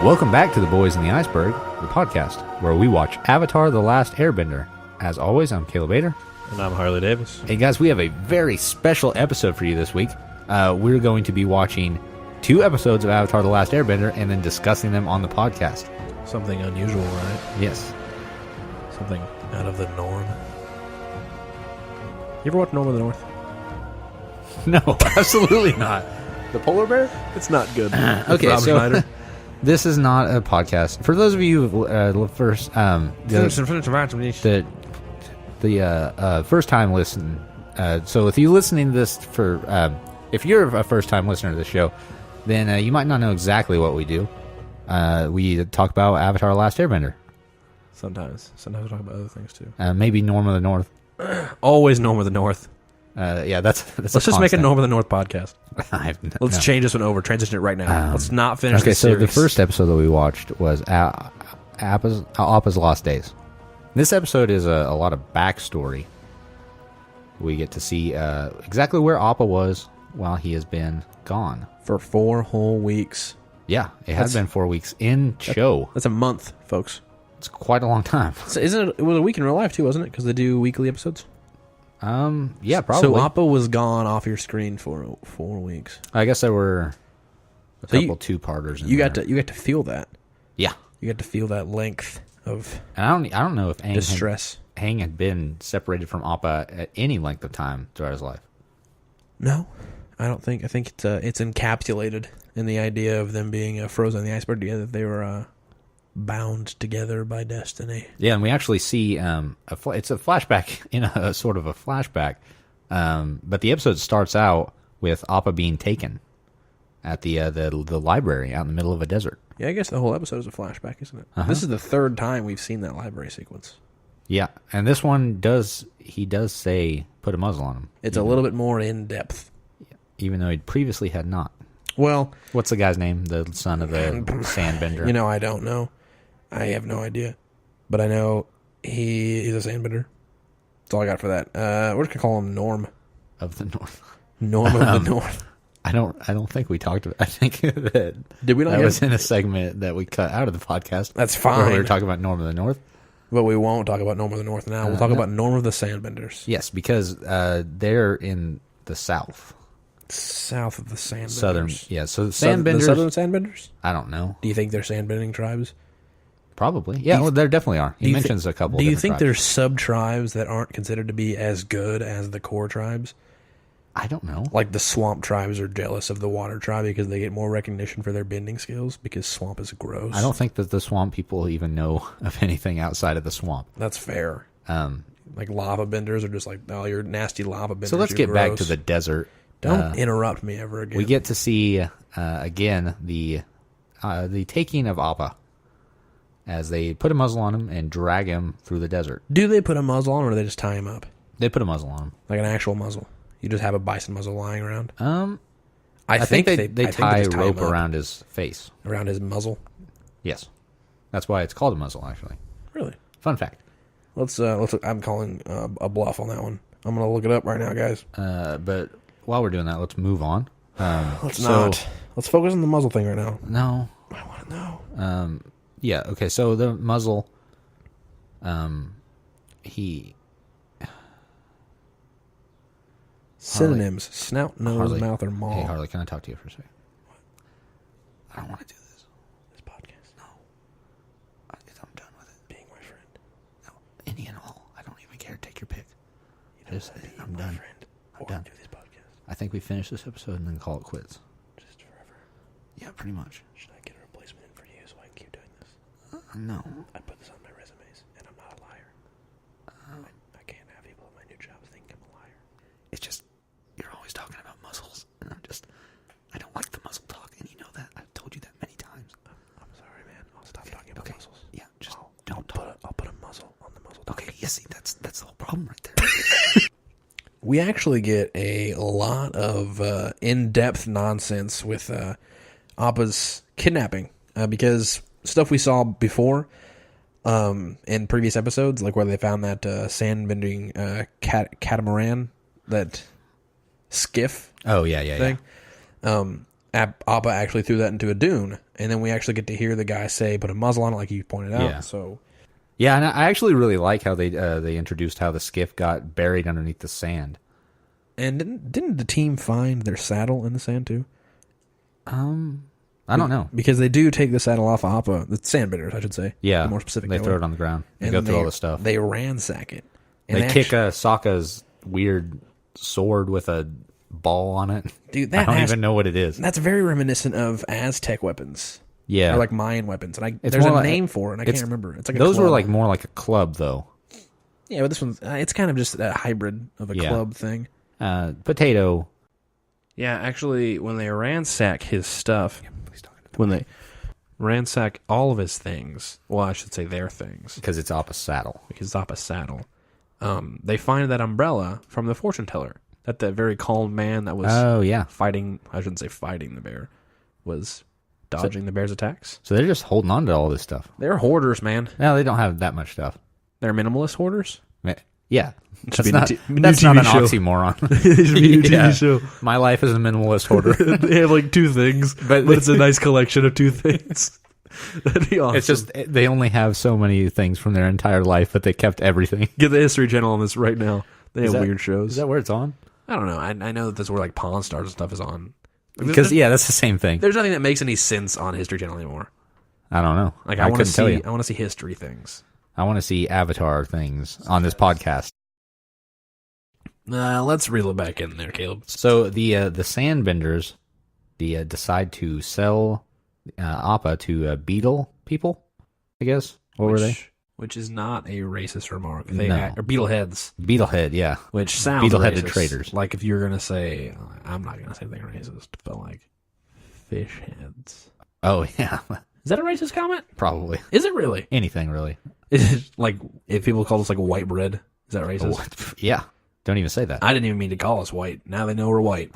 Welcome back to The Boys in the Iceberg, the podcast where we watch Avatar The Last Airbender. As always, I'm Caleb Bader. And I'm Harley Davis. Hey guys, we have a very special episode for you this week. We're going to be watching 2 episodes of Avatar The Last Airbender and then discussing them on the podcast. Something unusual, right? Yes. Something out of the norm. You ever watch Norm of the North? No, absolutely not. The polar bear? It's not good. Okay, Rob so Schneider. this is not a podcast. For those of you who first first time listen. So if you listening to this for if you're a first time listener to the show, then you might not know exactly what we do. We talk about Avatar: The Last Airbender. Sometimes we talk about other things too. Maybe Norm of the North. Always Norm of the North. Yeah, that's Let's just make a Norm of the North podcast. Let's no. change this one over. Transition it right now. Let's not finish this so series. the first episode that we watched was Appa's Lost Days. This episode is a lot of backstory. We get to see exactly where Appa was while he has been gone. For 4 whole weeks. Yeah, it has been 4 weeks in show. That's a month, folks. It's quite a long time. So it was a week in real life too, wasn't it? Because they do weekly episodes. Yeah, probably. So Appa was gone off your screen for 4 weeks. I guess there were a So couple two-parters. You got to feel that. Yeah, you got to feel that length of and I don't know if distress. Aang had been separated from Appa at any length of time throughout his life. No, I don't think. I think it's encapsulated in the idea of them being frozen on the iceberg together. That they were bound together by destiny. Yeah, and we actually see it's a flashback in a sort of a flashback, but the episode starts out with Appa being taken at the library out in the middle of a desert. Yeah, I guess the whole episode is a flashback, isn't it? Uh-huh. This is the 3rd time we've seen that library sequence. Yeah, and this one does say put a muzzle on him. It's a little bit more in depth, even though he previously had not. Well, what's the guy's name? The son of the sandbender. I don't know. I have no idea, but I know he's a sandbender. That's all I got for that. We're just gonna call him Norm of the North. Norm of the North. I don't think we talked about. I think that did we not? That was in a segment that we cut out of the podcast. That's fine. Where we were talking about Norm of the North, but we won't talk about Norm of the North now. We'll talk about Norm of the Sandbenders. Yes, because they're in the south. South of the Sandbenders. Southern, yeah. So the Sandbenders. The Southern Sandbenders? I don't know. Do you think they're sandbending tribes? Probably. Yeah, well, there definitely are. He mentions a couple. Do you think there's sub-tribes that aren't considered to be as good as the core tribes? I don't know. Like the swamp tribes are jealous of the water tribe because they get more recognition for their bending skills because swamp is gross. I don't think that the swamp people even know of anything outside of the swamp. That's fair. Like lava benders are just like, oh, you're nasty lava benders. So let's get back to the desert. Don't interrupt me ever again. We get to see again the taking of Appa as they put a muzzle on him and drag him through the desert. Do they put a muzzle on him or do they just tie him up? They put a muzzle on him. Like an actual muzzle. You just have a bison muzzle lying around? I think they tie a rope around his face. Around his muzzle? Yes. That's why it's called a muzzle, actually. Really? Fun fact. Let's I'm calling a bluff on that one. I'm going to look it up right now, guys. But while we're doing that, let's move on. Let's not. Let's focus on the muzzle thing right now. No. I want to know. Yeah, okay, so the muzzle, Synonyms: snout, nose, mouth, or maw. Hey, Harley, can I talk to you for a second? I don't want to do this. This podcast? No. I'm done with it. Being my friend. No, any and all. I don't even care. Take your pick. I'm done. Friend I'm done. Do this podcast. I think we finish this episode and then call it quits. Just forever. Yeah, pretty much. Should I get a replacement in for you so I can keep doing this? No. I put this on my resumes, and I'm not a liar. I can't have people at my new job think I'm a liar. It's just, you're always talking about muzzles, and I don't like the muzzle talk, and you know that. I've told you that many times. I'm sorry, man. I'll stop talking about muzzles. Yeah, just don't talk. I'll put a muzzle on the muzzle. Okay, yeah, see, that's the whole problem right there. We actually get a lot of in-depth nonsense with Appa's kidnapping because stuff we saw before in previous episodes, like where they found that sand-bending catamaran, that skiff. Oh, yeah. Appa actually threw that into a dune, and then we actually get to hear the guy say, "Put a muzzle on it," like you pointed out. Yeah. So, yeah, and I actually really like how they introduced how the skiff got buried underneath the sand. and didn't the team find their saddle in the sand too? I don't know. Because they do take the saddle off of Appa, the sandbenders, I should say. Yeah, the more specific. they throw it on the ground and go through all the stuff. They ransack it. And They kick Sokka's weird sword with a ball on it. Dude, I don't even know what it is. That's very reminiscent of Aztec weapons. Yeah, Or like Mayan weapons. And It's there's a more like- name for it, and I can't remember. It's like a those club. were like more like a club though. Yeah, but this one's it's kind of just a hybrid of a club thing. Potato. Yeah, actually, when they ransack his stuff, when they ransack all of his things, well, I should say their things, Because it's Appa's saddle. because it's Appa's saddle, they find that umbrella from the fortune teller. That very calm man that was fighting, I shouldn't say fighting the bear, was dodging the bear's attacks. So they're just holding on to all this stuff. They're hoarders, man. No, they don't have that much stuff. They're minimalist hoarders. Yeah. Should be That's a new not TV an show. oxymoron. It should be a TV show. My life is a minimalist hoarder. They have like two things, but it's a nice collection of two things. That'd be awesome. It's just they only have so many things from their entire life, but they kept everything. Get the History Channel on this right now. They have that- weird shows. Is that where it's on? I don't know. I know that that's where like Pawn Stars and stuff is on. Because that's the same thing. There's nothing that makes any sense on History Channel anymore. I don't know. Like I want to couldn't tell see, you. I want to see history things. I want to see Avatar things on this podcast. Let's reel it back in there, Caleb. So the Sandbenders, decide to sell Appa to beetle people. I guess what were they? Which is not a racist remark. No. Are beetleheads, Beetlehead, yeah. which sounds Beetle-headed racist. traders. Like if you're gonna say, I'm not gonna say anything racist, but like fish heads. Oh yeah, Is that a racist comment? probably Is it really? anything really. Is it like if people call us like white bread? Is that racist? What? Yeah, don't even say that. I didn't even mean to call us white. Now they know we're white.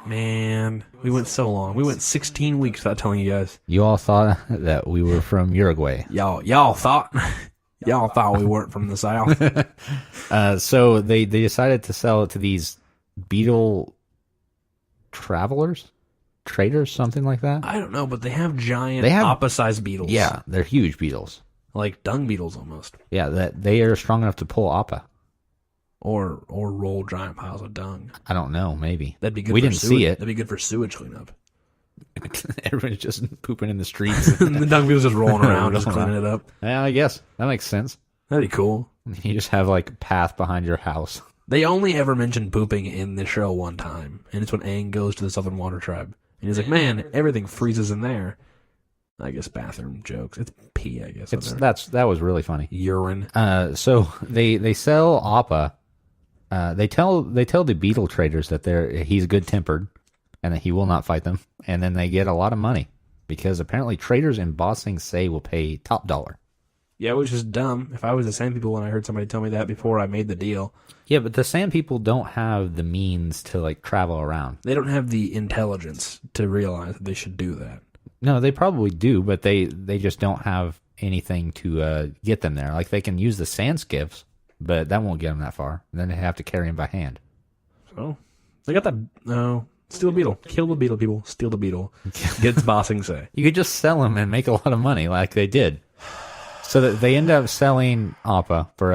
Man, we went so long. We went 16 weeks without telling you guys. You all thought that we were from Uruguay. Y'all thought we weren't from the South. So they decided to sell it to these beetle traders, something like that. I don't know, but they have giant, They have- Appa-sized beetles. Yeah, they're huge beetles. like dung beetles almost, Yeah, that they are strong enough to pull Appa. or roll giant piles of dung. I don't know, maybe. That'd be good. We for didn't sewage. see it. That'd be good for sewage cleanup. Everyone's just pooping in the streets. And the dung beetles just rolling around, just Rolling cleaning it up. Yeah, I guess that makes sense. That'd be cool. You just have like a path behind your house. They only ever mentioned pooping in the show one time, and it's when Aang goes to the Southern Water Tribe, and he's like, "Man, everything freezes in there." I guess bathroom jokes. It's pee, I guess. That was really funny. Urine. So they sell Appa. They tell the beetle traders that he's good tempered, and that he will not fight them. And then they get a lot of money because apparently traders in Ba Sing Se will pay top dollar. Yeah, which is dumb. If I was the same people when I heard somebody tell me that before I made the deal, Yeah, but the Sand people don't have the means to like travel around. they don't have the intelligence to realize that they should do that. No, they probably do, but they just don't have anything to get them there. Like they can use the sand skiffs, but that won't get them that far. And then they have to carry them by hand. So they got that. No, steal the beetle, kill the beetle, people, steal the beetle. Gets bossing say. You could just sell them and make a lot of money, like they did. So that they end up selling Appa for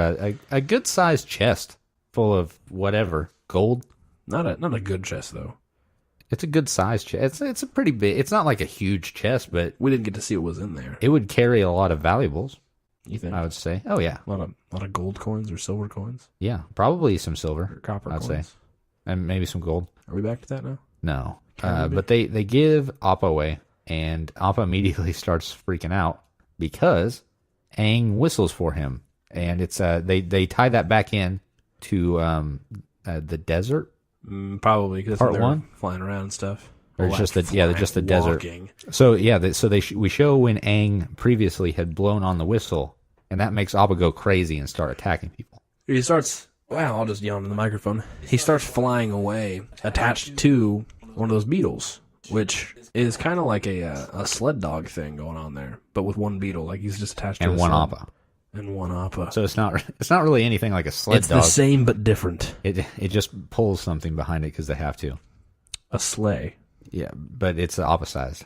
a good sized chest full of whatever gold. Not a good chest though. It's a good sized chest. It's a pretty big. It's not like a huge chest, but We didn't get to see what was in there. it would carry a lot of valuables. You think? I would say. Oh yeah, A lot of gold coins or silver coins yeah, probably some silver, or copper I'd coins. say, and maybe some gold. Are we back to that now? No, Kinda but they give Appa away, and Appa immediately starts freaking out because Aang whistles for him, and it's they tie that back in to the desert. Probably because Part they're one? flying around and stuff. Or Well, just like just the desert. walking. So yeah, we show when Aang previously had blown on the whistle, and that makes Appa go crazy and start attacking people. He starts. Wow, I'll just yawn in the microphone. He starts flying away, attached to one of those beetles, which is kind of like a sled dog thing going on there, but with one beetle. Like he's just attached to And a one sled. Appa. And one Appa. So it's not really anything like a sled It's dog. the same but different. It just pulls something behind it because they have to. A sleigh. Yeah, but it's Appa sized.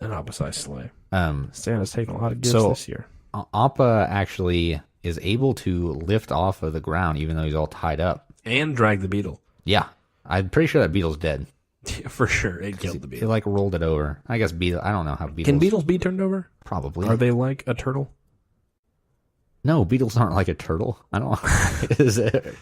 An Appa-sized sleigh. Um, Santa's taking a lot of gifts So- this year. Appa actually is able to lift off of the ground even though he's all tied up. And drag the beetle. Yeah. I'm pretty sure that beetle's dead. Yeah, for sure. It killed the He beetle. like rolled it over. I guess beetle. I don't know how beetles. Can beetles be turned over? Probably. Are they like a turtle? No, beetles aren't like a turtle. I don't. Is it?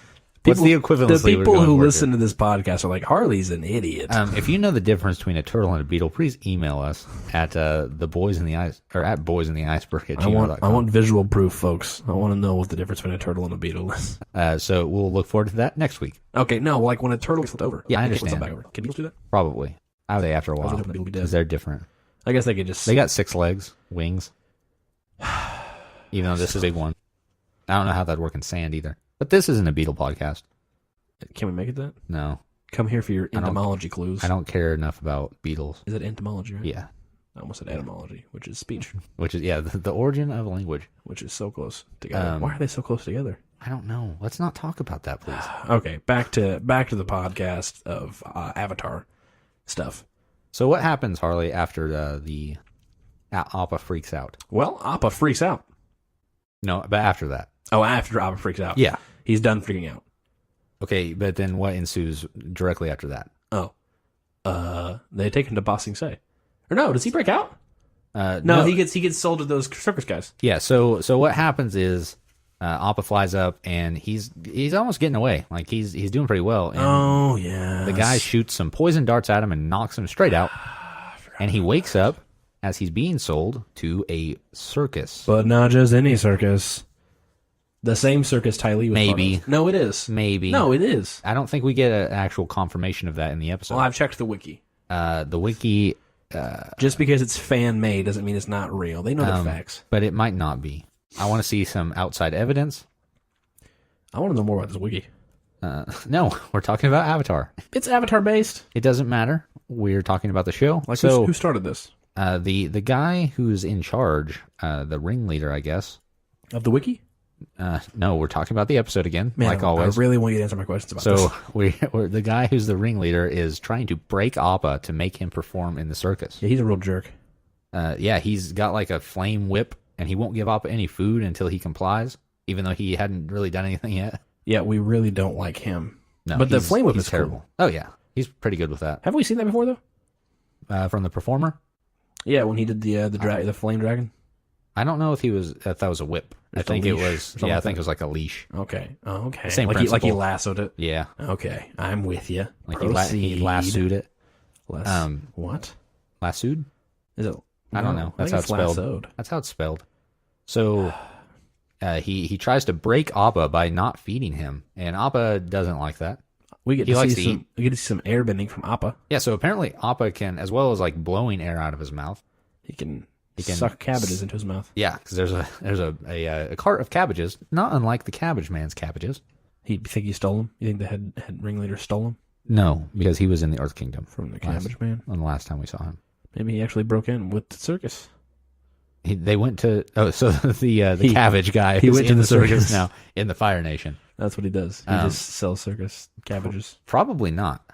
What's the equivalency? The we're people going who for listen here? to this podcast are like, Harley's an idiot. If you know the difference between a turtle and a beetle, please email us at the boys in the ice or at boys in the iceberg at gmail.com. I want visual proof, folks. I want to know what the difference between a turtle and a beetle is. So we'll look forward to that next week. Okay, no, like when a turtle gets flipped over. Yeah, I It gets flipped understand. back over. Can beetles do that? Probably. How are they after a while? hoping beetle would be dead. Because they're different. I guess they could just. They got 6 legs, wings. Even though this is a big one. I don't know how that'd work in sand either. But this isn't a beetle podcast. Can we make it that? No. Come here for your don't- entomology clues. I don't care enough about beetles. Is it entomology, right? Yeah. I almost said etymology, which is speech, Which is, the origin of language. which is so close together. Why are they so close together? I don't know. Let's not talk about that, please. Okay, back to the podcast of Avatar stuff. So what happens, Harley, after the Appa freaks out? Well, Appa freaks out. No, but after that. Oh, after Appa freaks out. Yeah. He's done freaking out. Okay, but then what ensues directly after that? Oh. They take him to Ba Sing Se. Or no, does he break out? No, he gets sold to those circus guys. Yeah, so what happens is Appa flies up and he's almost getting away. Like he's doing pretty well. And Oh, yeah. the guy shoots some poison darts at him and knocks him straight out. And he wakes up as he's being sold to a circus. But not just any circus. The same circus Ty Lee was Maybe. part of. No, it is. Maybe. No, it is. I don't think we get an actual confirmation of that in the episode. Well, I've checked the wiki. The wiki, Just because it's fan-made doesn't mean it's not real. They know the facts. but it might not be. I want to see some outside evidence. I want to know more about this wiki. No, we're talking about Avatar. It's Avatar-based. It doesn't matter. We're talking about the show. Like, so who started this? the guy who's in charge, the ringleader, I guess. Of the wiki? No, we're talking about the episode again, Man, like always. I really want you to answer my questions about So this. we're the guy who's the ringleader is trying to break Appa to make him perform in the circus. Yeah, he's a real jerk. Yeah, he's got like a flame whip, and he won't give Appa any food until he complies, even though he hadn't really done anything yet. Yeah, we really don't like him. No, but the he's- flame whip he's is terrible. cool. Oh yeah, he's pretty good with that. Have we seen that before, though? From the performer, Yeah, when he did the flame dragon. I don't know if that was a whip. I Just a think it leash, was. something Yeah, I like think that. it was like a leash. Okay. Oh, okay. Same like he principle. lassoed it. Yeah, Okay, I'm with you. like he lassoed it. What Lassoed? is it? I don't No, know. I That's think how it's it's spelled. lassoed. That's how it's spelled. So he tries to break Appa by not feeding him, and Appa doesn't like that. We get He to likes see to some. We get to see some airbending from Appa. Yeah, so apparently Appa can, as well as like blowing air out of his mouth. He can can suck cabbages into his mouth. Yeah, because there's a cart of cabbages, not unlike the Cabbage Man's cabbages. You think he stole them? You think the head ringleader stole them No, because he was in the Earth Kingdom from the Cabbage Man? on the last time we saw him. Maybe he actually broke in with the circus. They went to the cabbage guy. he is went to in the circus. now in the Fire Nation. That's what he does. He just sells circus cabbages. Probably not.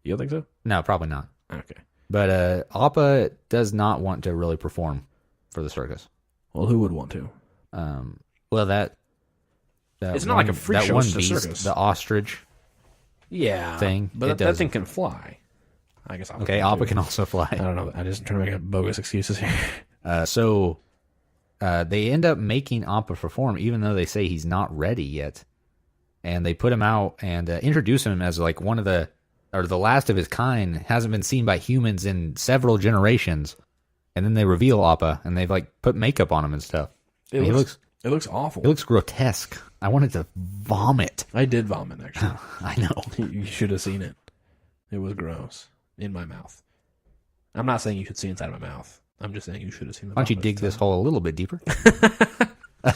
You don't think so? No, probably not. Okay. But Appa does not want to really perform for the circus. Well, who would want to? Well, that It's not like a freak that show, one it's a beast, circus. the ostrich. Yeah. Thing. But It that does. thing can fly. I guess Appa Okay, can Appa too. can also fly. I don't know. I just trying to make up bogus excuses here. So they end up making Appa perform, even though they say he's not ready yet. And they put him out and introduce him as like one of the last of his kind, hasn't been seen by humans in several generations. And then they reveal Appa, and they've like put makeup on him and stuff. It And he looks awful. grotesque. I wanted to vomit. I did vomit, actually. I know. You should have seen it. It was gross. In my mouth. I'm not saying you should see inside my mouth. I'm just saying you should have seen the Why don't you vomit dig this inside. hole a little bit deeper?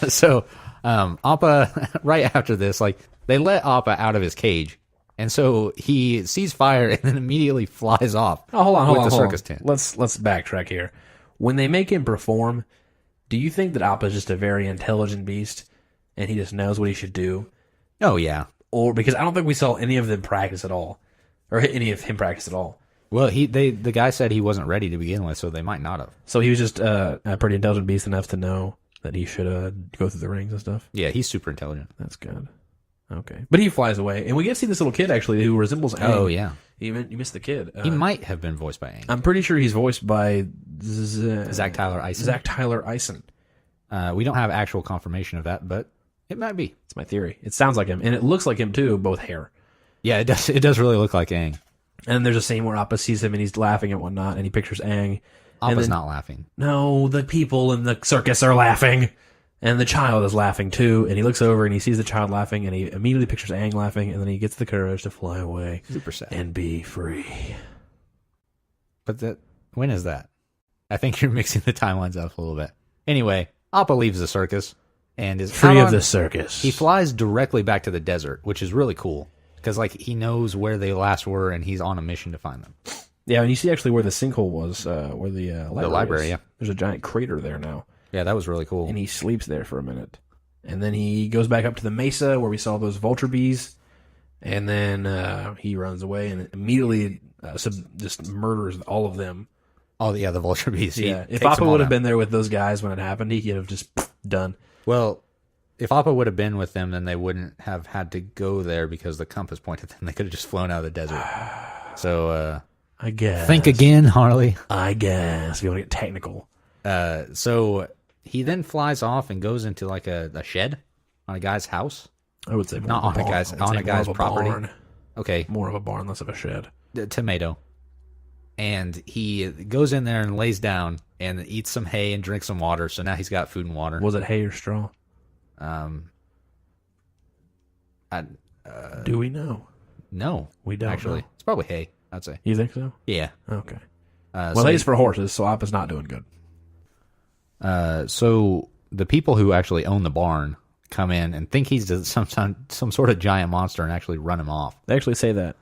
So Appa, right after this, like they let Appa out of his cage, and so he sees fire and then immediately flies off. Oh, hold on, with the circus tent. Let's backtrack here. When they make him perform, do you think that Appa is just a very intelligent beast and he just knows what he should do? Oh yeah, Or because I don't think we saw any of them practice at all. Or any of him practice at all. Well, the guy said he wasn't ready to begin with, so they might not have. So he was just a pretty intelligent beast enough to know that he should go through the rings and stuff. Yeah, he's super intelligent. That's good. Okay, but he flies away, and we get to see this little kid actually who resembles Aang. Oh yeah, you missed the kid. He might have been voiced by Aang. I'm pretty sure he's voiced by Zach Tyler Eisen. Zach Tyler Eisen. We don't have actual confirmation of that, but it might be. It's my theory. It sounds like him, and it looks like him too, both hair. Yeah, it does. It does really look like Aang. And then there's a scene where Appa sees him and he's laughing and whatnot, and he pictures Aang. Appa's not laughing. No, the people in the circus are laughing. And the child is laughing too, and he looks over and he sees the child laughing, and he immediately pictures Aang laughing, and then he gets the courage to fly away. Super sad. And be free. But when is that? I think you're mixing the timelines up a little bit. Anyway, Appa leaves the circus and is free of the circus. He flies directly back to the desert, which is really cool because like he knows where they last were, and he's on a mission to find them. Yeah, and you see actually where the sinkhole was, where the library is. Yeah. There's a giant crater there now. Yeah, that was really cool. And he sleeps there for a minute. And then he goes back up to the mesa where we saw those vulture bees. And then he runs away and immediately just murders all of them. Oh, yeah, the vulture bees. Yeah, if Appa would have been there with those guys when it happened, he could have just done. Well, if Appa would have been with them, then they wouldn't have had to go there because the compass pointed them. They could have just flown out of the desert. So, I guess. Think again, Harley. I guess. If you want to get technical. So he then flies off and goes into like a shed on a guy's house. I would say not on a guy's property. Barn. Okay, more of a barn, less of a shed. Tomato. And he goes in there and lays down and eats some hay and drinks some water. So now he's got food and water. Was it hay or straw? Do we know? No, we don't. Actually, it's probably hay. I'd say. You think so? Yeah. Okay. Well, hay's for horses, so Appa's not doing good. So the people who actually own the barn come in and think he's some sort of giant monster and actually run him off. They actually say that.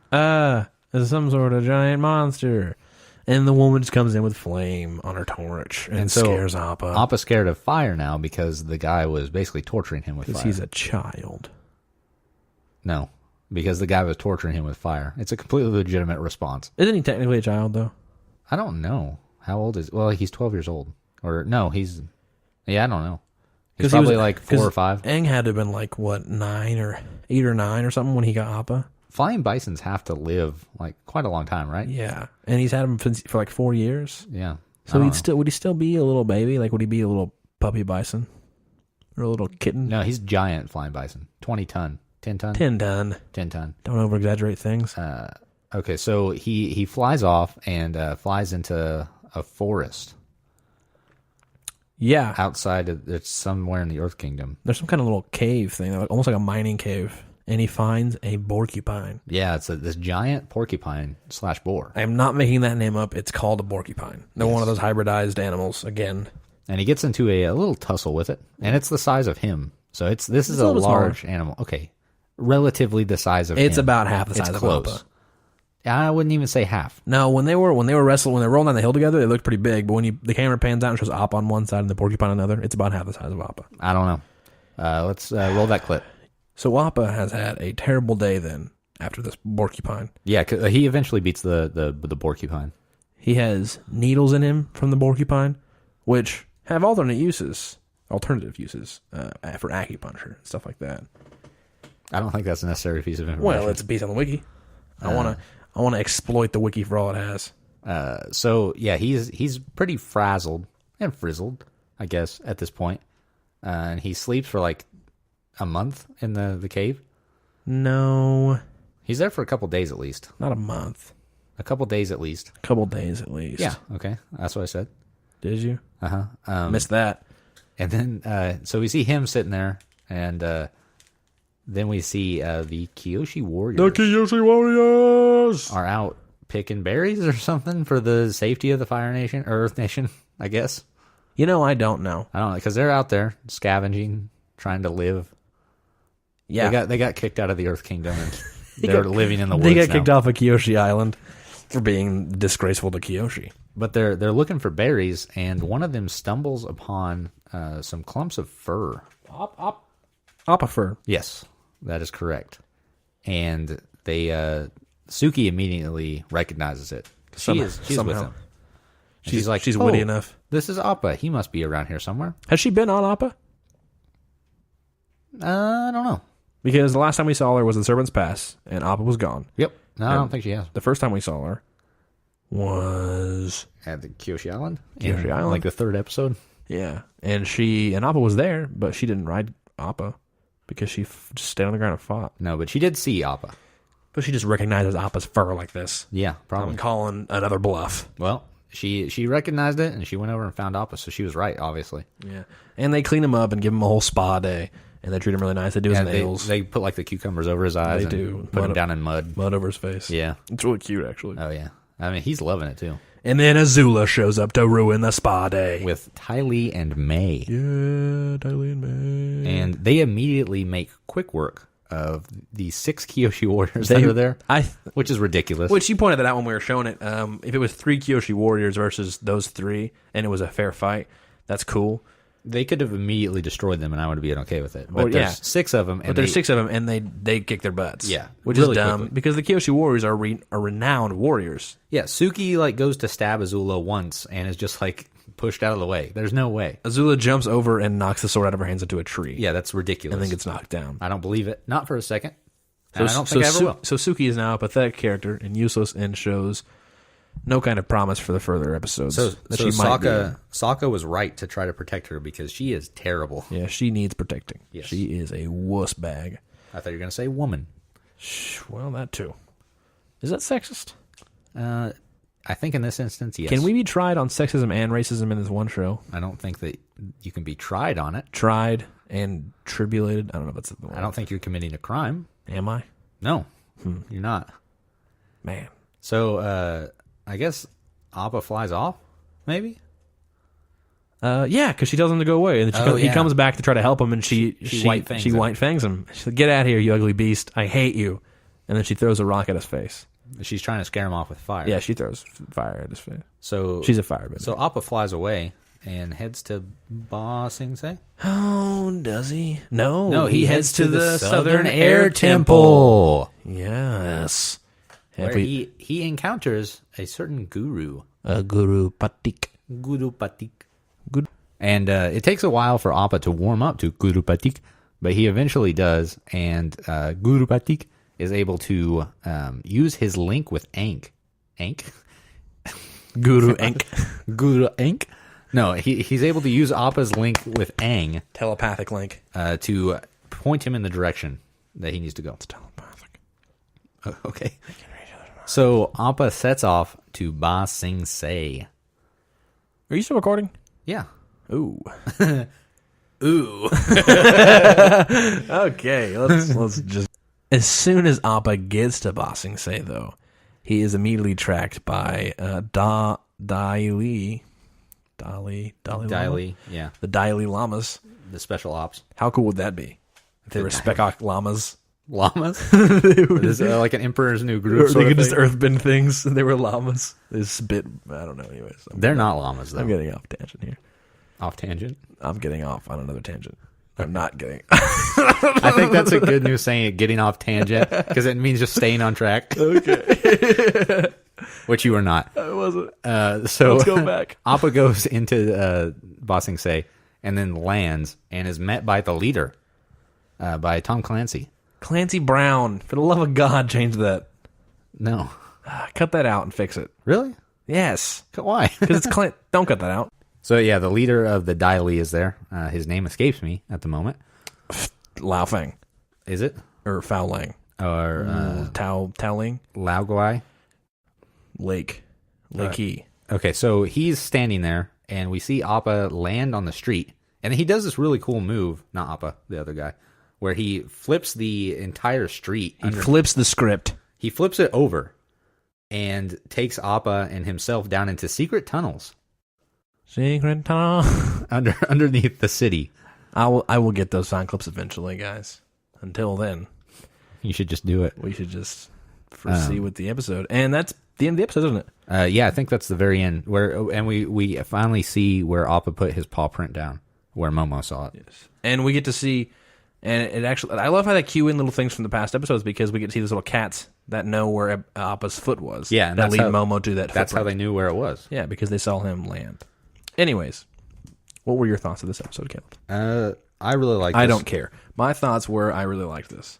There's some sort of giant monster. And the woman just comes in with flame on her torch and so scares Appa. Appa's scared of fire now because the guy was basically torturing him with fire. Because he's a child. No, because the guy was torturing him with fire. It's a completely legitimate response. Isn't he technically a child, though? I don't know. How old is... Well, he's 12 years old. Or, no, he's... Yeah, I don't know. He's probably like 4 or 5. Aang had to have been like, what, 8 or 9 or something when he got Appa? Flying bisons have to live like quite a long time, right? Yeah. And he's had him for like 4 years. Yeah. So would he still be a little baby? Like, would he be a little puppy bison? Or a little kitten? No, he's giant flying bison. 20 ton. 10 ton? 10 ton. 10 ton. Don't over-exaggerate things. Okay, so he flies off and flies into a forest. Yeah. It's somewhere in the Earth Kingdom. There's some kind of little cave thing, almost like a mining cave. And he finds a porcupine. Yeah, it's this giant porcupine / boar. I am not making that name up. It's called a porcupine. They're one of those hybridized animals, again. And he gets into a little tussle with it. And it's the size of him. So this is a large animal. Okay. Relatively the size of him. It's about half the size of Appa. I wouldn't even say half. No, when they were wrestling, when they were rolling down the hill together, they looked pretty big. But when the camera pans out and shows Appa on one side and the porcupine on another, it's about half the size of Appa. I don't know. Let's roll that clip. So Appa has had a terrible day then after this porcupine. Yeah, he eventually beats the porcupine. He has needles in him from the porcupine, which have alternative uses for acupuncture and stuff like that. I don't think that's a necessary piece of information. Well, it's a piece on the wiki. I want to exploit the wiki for all it has. So yeah, he's pretty frazzled and frizzled, I guess, at this point. And he sleeps for like a month in the cave. No, he's there for a couple days at least. Not a month. A couple days at least. A couple days at least. Yeah. Okay, that's what I said. Did you? Missed that. And then so we see him sitting there, and then we see the Kyoshi Warriors. The Kyoshi Warriors are out picking berries or something for the safety of the Fire Nation or Earth Nation, I guess. You know, I don't know. I don't know, because they're out there scavenging, trying to live. Yeah. They got kicked out of the Earth Kingdom, and they're living in the woods They got now. kicked off of Kyoshi Island for being disgraceful to Kyoshi. But they're looking for berries, and one of them stumbles upon some clumps of fur. Appa fur. Yes, that is correct. And they Suki immediately recognizes it She's with somehow. him. She's like, she's witty enough. This is Appa. He must be around here somewhere. Has she been on Appa? I don't know. Because the last time we saw her was in Serpent's Pass, and Appa was gone. Yep. No, I don't think she has. The first time we saw her was At the Kyoshi Island? Kyoshi Island? Like the third episode? yeah, and Appa was there, but she didn't ride Appa because she just stayed on the ground and fought. No, but she did see Appa. But she just recognizes Appa's fur like this. Yeah, probably. I'm calling another bluff. Well, she recognized it, and she went over and found Appa, so she was right, obviously. Yeah, and they clean him up and give him a whole spa day, and they treat him really nice. They do his nails. They put like the cucumbers over his eyes. They and do. Put him down in mud. Mud over his face. Yeah. It's really cute, actually. Oh yeah. I mean, he's loving it too. And then Azula shows up to ruin the spa day. With Ty Lee and May. Yeah, Tylee and May. And they immediately make quick work of the 6 Kyoshi warriors that are there, which is ridiculous. Which you pointed that out when we were showing it. If it was 3 Kyoshi warriors versus those 3, and it was a fair fight, that's cool. They could have immediately destroyed them, and I would have been okay with it. But Well, there's 6 of them. And But there's 6 of them, and they kick their butts. Yeah, which really is dumb quickly. because the Kyoshi warriors are renowned warriors. Yeah, Suki like goes to stab Azula once and is just like pushed out of the way. There's no way. Azula jumps over and knocks the sword out of her hands into a tree. Yeah, that's ridiculous. and then gets knocked down. I don't believe it. Not for a second. And I don't think I ever will. So Suki is now a pathetic character and useless, and shows no kind of promise for the further episodes. So she might be. Sokka was right to try to protect her because she is terrible. Yeah, she needs protecting. Yes. She is a wuss bag. I thought you were going to say woman. Well, that too. Is that sexist? I think in this instance, yes. Can we be tried on sexism and racism in this one show? I don't think that you can be tried on it. Tried and tribulated? I don't know if that's the one. I don't think you're committing a crime. Am I? No, you're not. Man. So I guess Appa flies off, maybe? Yeah, because she tells him to go away, and then he comes back to try to help him, and she white fangs him. She said, "Get out of here, you ugly beast! I hate you!" And then she throws a rock at his face. She's trying to scare him off with fire. Yeah, she throws fire at his face. So She's a firebender. So Appa flies away and heads to Ba Sing Se. Oh, does he? No, he heads to the Southern Air Temple. Yes. Where he encounters a certain guru. Guru Patik. Guru Patik. And it takes a while for Appa to warm up to Guru Patik, but he eventually does, and Guru Patik is able to use his link with Ankh. Ankh? Guru Ankh. Guru Ankh? No, he's able to use Appa's link with Aang Telepathic link. to point him in the direction that he needs to go. It's telepathic. Okay. So Appa sets off to Ba Sing Se. Are you still recording? Yeah. Ooh. Ooh. Okay, let's just. As soon as Appa gets to Ba Sing Se, though, he is immediately tracked by Dai Li, Yeah. the Dai Li llamas. The special ops. How cool would that be? If they were Speckock llamas. Llamas? This is like an Emperor's New Groove. They could just earthbend things, and they were llamas. They spit. I don't know. Anyways, They're not llamas, though. I'm getting off tangent here. Off tangent. I'm getting off on another tangent. I'm not getting. I think that's a good news saying it, getting off tangent, because it means just staying on track. Okay. Which you are not. I wasn't. So Let's go back. Appa goes into Ba Sing Se and then lands and is met by the leader, by Tom Clancy. Clancy Brown. For the love of God, change that. No. Cut that out and fix it. Really? Yes. Why? Because it's Clint. Don't cut that out. So yeah, the leader of the Dai Li is there. His name escapes me at the moment. Lao Feng. Is it? Or Fao Lang. Or Tao Ling. Laogai? Lake Yi. Okay, so he's standing there, and we see Appa land on the street. And he does this really cool move, not Appa, the other guy, where he flips the entire street. He flips the script. He flips it over and takes Appa and himself down into secret tunnels. Secret tunnel. Underneath the city. I will get those sound clips eventually, guys. Until then, You should just do it. we should just proceed with the episode. And that's the end of the episode, isn't it? Yeah, I think that's the very end. And we finally see where Appa put his paw print down, where Momo saw it. Yes. And we get to see And it actually, I love how they cue in little things from the past episodes because we get to see those little cats that know where Appa's foot was. Yeah, and that lead how, Momo to that. That's how they knew where it was. Yeah, because they saw him land. Anyways, what were your thoughts of this episode, Caleb? I really like this. I don't care. My thoughts were I really liked this.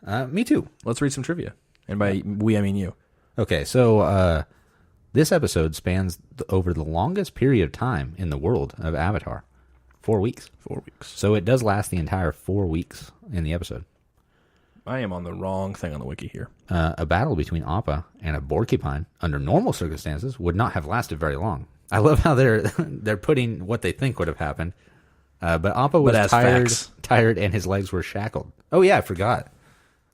Me too. Let's read some trivia. And by we, I mean you. Okay, so this episode spans over the longest period of time in the world of Avatar. 4 weeks. 4 weeks. So it does last the entire 4 weeks in the episode. I am on the wrong thing on the wiki here. A battle between Appa and a porcupine, under normal circumstances, would not have lasted very long. I love how they're putting what they think would have happened. But Appa was tired, and his legs were shackled. Oh yeah, I forgot.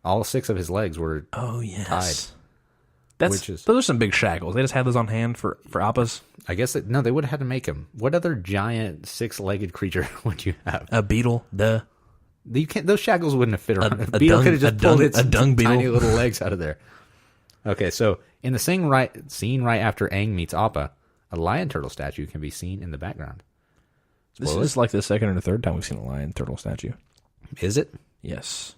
All 6 of his legs were tied. Those are some big shackles. They just had those on hand for Appa's. I guess no, they would have had to make them. What other giant 6-legged creature would you have? A beetle. Duh. You can't. Those shackles wouldn't have fit around. A beetle could have just pulled its tiny little legs out of there. Okay, so in the scene right after Aang meets Appa, a lion turtle statue can be seen in the background. This is like the second or the third time we've seen a lion turtle statue. Is it? Yes.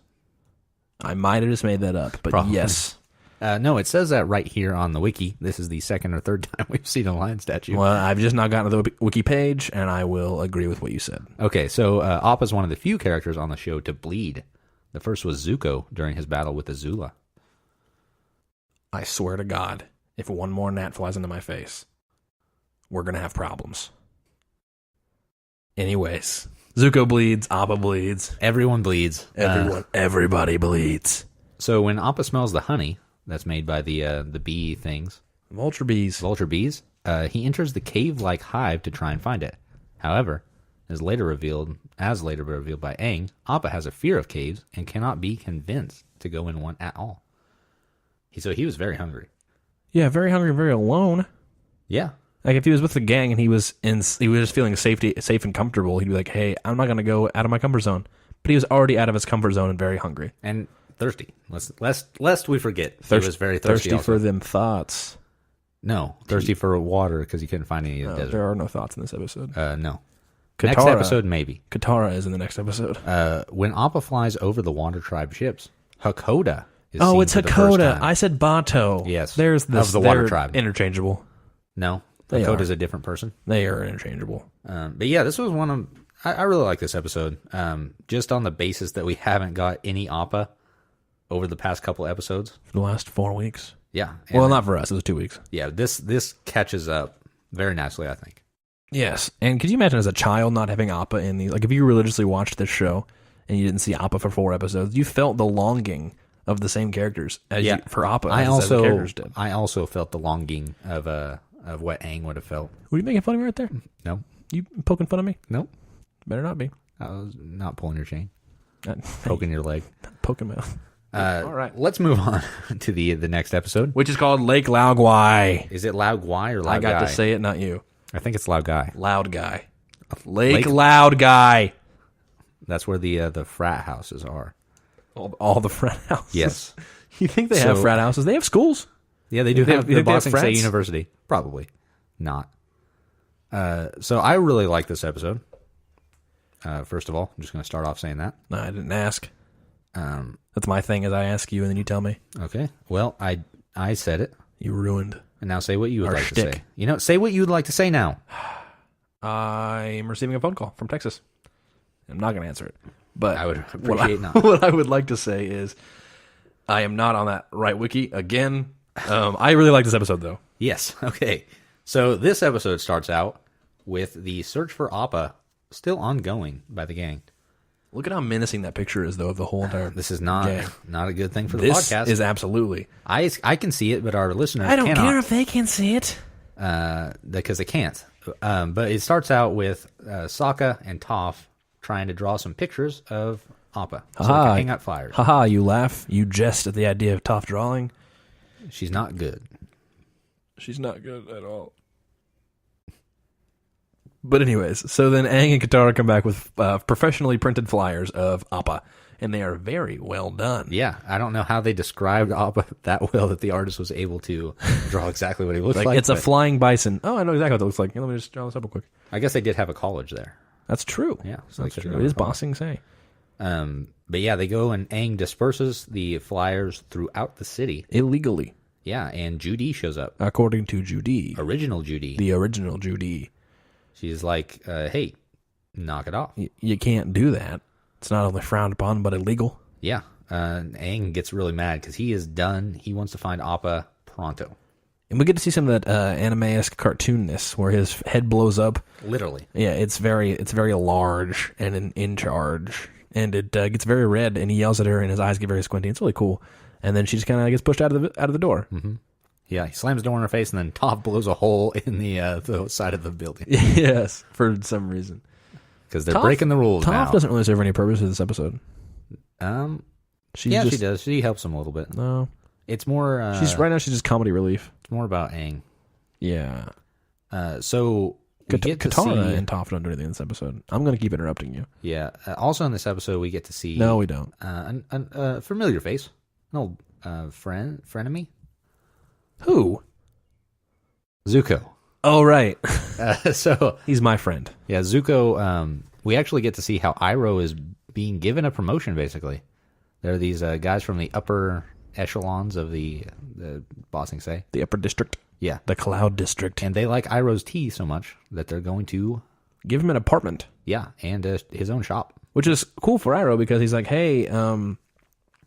I might have just made that up, but Probably. Yes. No, it says that right here on the wiki. This is the second or third time we've seen a lion statue. Well, I've just not gotten to the wiki page, and I will agree with what you said. Okay, so Appa's one of the few characters on the show to bleed. The first was Zuko during his battle with Azula. I swear to God, if one more gnat flies into my face, we're going to have problems. Anyways, Zuko bleeds, Appa bleeds. Everyone bleeds. Everybody bleeds. So when Appa smells the honey that's made by the bee things, Vulture bees, he enters the cave-like hive to try and find it. However, as later revealed by Aang, Appa has a fear of caves and cannot be convinced to go in one at all. So he was very hungry. Yeah, very hungry, very alone. Yeah. Like if he was with the gang and he was just feeling safe and comfortable, he'd be like, "Hey, I'm not going to go out of my comfort zone." But he was already out of his comfort zone and very hungry and thirsty. Lest we forget, he was very thirsty for them thoughts. No, thirsty for water because he couldn't find any in the desert. There are no thoughts in this episode. No. Katara, next episode, maybe. Katara is in the next episode. When Appa flies over the Water Tribe ships, Hakoda is Oh, seen it's for the first Hakoda. time. I said Bato. Yes. There's this. Of the Water Tribe. Interchangeable. No, They Hakoda's are. a different person. They are interchangeable. But yeah, this was one of... I really like this episode. Just on the basis that we haven't got any Appa over the past couple episodes. For the last 4 weeks. Yeah. Well, not for us. It was 2 weeks. Yeah, this catches up very nicely, I think. Yes. And could you imagine as a child not having Appa in the... Like, if you religiously watched this show and you didn't see Appa for 4 episodes, you felt the longing of the same characters as for Appa as the characters did. I also felt the longing of what Aang would have felt. Were you making fun of me right there? No. You poking fun of me? Nope. Better not be. I was not pulling your chain. Poking your leg. Poking me. All right. Let's move on to the next episode. Which is called Lake Laogai. Is it Laogai or Laogai? I got to say it, not you. I think it's Laogai. Loud guy. Lake Loud Guy. That's where the frat houses are. All the frat houses. Yes. You think they have frat houses? They have schools. Yeah, they do have they the have Boston State frats? University. Probably not. So I really like this episode. First of all, I'm just going to start off saying that. No, I didn't ask. That's my thing is I ask you and then you tell me. Okay. Well, I said it. You ruined. And now say what you would Our like shtick. to say. Say what you would like to say now. I'm receiving a phone call from Texas. I'm not going to answer it. But I would appreciate not. What I would like to say is I am not on that right wiki again. I really like this episode, though. Yes. Okay. So this episode starts out with the search for Appa still ongoing by the gang. Look at how menacing that picture is, though, of the whole entire This is not gang. not a good thing for the This podcast. is absolutely. I can see it, but our listeners I don't cannot, care if they can see it. because they can't. But it starts out with Sokka and Toph trying to draw some pictures of Appa so they can hang out fires. Haha, you laugh. You jest at the idea of Toph drawing. She's not good. She's not good at all. But anyways, so then Aang and Katara come back with professionally printed flyers of Appa, and they are very well done. Yeah, I don't know how they described Appa that well that the artist was able to draw exactly what he looks like. It's a but flying bison. Oh, I know exactly what it looks like. Let me just draw this up real quick. I guess they did have a college there. That's true. Yeah, so That's they could've true. gone It is to college. Bossing Say. But yeah, they go and Aang disperses the flyers throughout the city. Illegally. Yeah, and Judy shows up. According to Judy. Original Judy. The original Judy. She's like, hey, knock it off. You can't do that. It's not only frowned upon, but illegal. Yeah. Aang gets really mad because he is done. He wants to find Appa pronto. And we get to see some of that anime-esque cartoonness where his head blows up. Literally. Yeah, it's very large and in charge. And it gets very red, and he yells at her, and his eyes get very squinty. It's really cool. And then she just kind of gets pushed out of the door. Mm-hmm. Yeah, he slams the door in her face, and then Toph blows a hole in the side of the building. Yes, for some reason. Because they're breaking the rules now. Toph doesn't really serve any purpose in this episode. She does. She helps him a little bit. No. It's more... right now, she's just comedy relief. It's more about Aang. Yeah. So... Katara and Toph don't do anything in this episode. I'm going to keep interrupting you. Yeah. Also in this episode, we get to see... No, we don't. A familiar face. An old frenemy. Who? Zuko. Oh, right. So he's my friend. Yeah, Zuko, we actually get to see how Iroh is being given a promotion, basically. There are these guys from the upper echelons of the bossing say. The upper district. Yeah. The Cloud District. And they like Iroh's tea so much that they're going to... give him an apartment. Yeah, and his own shop. Which is cool for Iroh because he's like, hey,